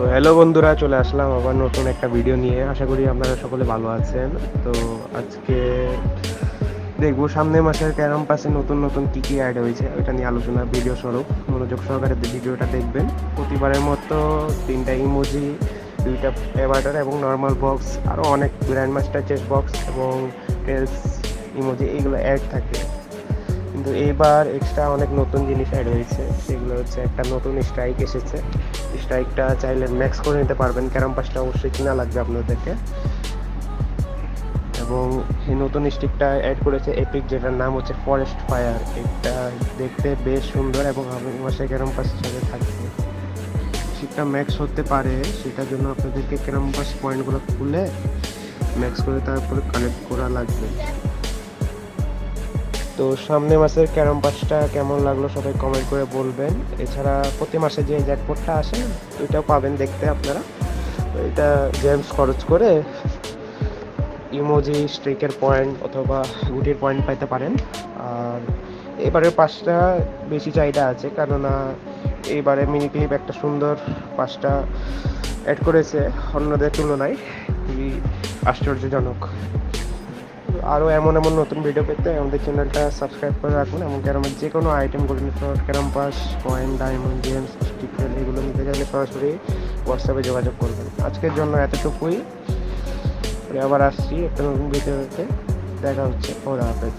তো হ্যালো বন্ধুরা, চলে আসলাম আবার নতুন একটা ভিডিও নিয়ে। আশা করি আপনারা সকলে ভালো আছেন। তো আজকে দেখবো সামনের মাসের ক্যারাম পাসে নতুন নতুন কী কী অ্যাড হয়েছে ওইটা নিয়ে আলোচনা ভিডিও স্বরূপ মনোযোগ সহকারে ভিডিওটা দেখবেন। প্রতিবারের মতো 3টা ইমোজি, 2টা অ্যাভাটার এবং নর্মাল বক্স, আরও অনেক গ্র্যান্ড মাস্টার চেস বক্স এবং টেলস ইমোজি এইগুলো অ্যাড থাকে। কিন্তু এইবার এক্সট্রা অনেক নতুন জিনিস অ্যাড হয়েছে। সেগুলো হচ্ছে একটা নতুন স্ট্রাইক এসেছে। স্ট্রাইকটা চাইলে ম্যাক্স করে নিতে পারবেন, ক্যারাম পাসটা অবশ্যই কিনা লাগবে আপনাদেরকে। এবং এই নতুন স্টিকটা অ্যাড করেছে এপিক, যেটার নাম হচ্ছে ফরেস্ট ফায়ার। এটা দেখতে বেশ সুন্দর এবং আগামী মাসে ক্যারাম পাসের সাথে থাকবে। স্টিকটা ম্যাক্স হতে পারে, সেটার জন্য আপনাদেরকে ক্যারাম পাস পয়েন্টগুলো খুলে ম্যাক্স করে তারপরে কালেক্ট করা লাগবে। তো সামনে মাসের ক্যারাম পাসটা কেমন লাগলো সবাই কমেন্ট করে বলবেন। এছাড়া প্রতি মাসে যে জ্যাকপটটা আসে না, ওইটাও পাবেন দেখতে আপনারা। তো এটা জেমস খরচ করে ইমোজি, স্ট্রিকের পয়েন্ট অথবা গুটির পয়েন্ট পাইতে পারেন। আর এবারের পাসটা বেশি চাহিদা আছে, কেননা এইবারে মিনি ক্লিপ একটা সুন্দর পাসটা অ্যাড করেছে অন্যদের তুলনায়, খুবই আশ্চর্যজনক। আরও এমন এমন নতুন ভিডিও পেতে আমাদের চ্যানেলটা সাবস্ক্রাইব করে রাখুন এবং ক্যারামের যে কোনো item, golden floor, carrom pass, coin, diamond, James, sticker এগুলো নিতে চাইলে সরাসরি হোয়াটসঅ্যাপে যোগাযোগ করবেন। আজকের জন্য এতটুকুই। আবার আসছি একটা নতুন ভিডিওতে, দেখা হচ্ছে। ওরা হাফেজ।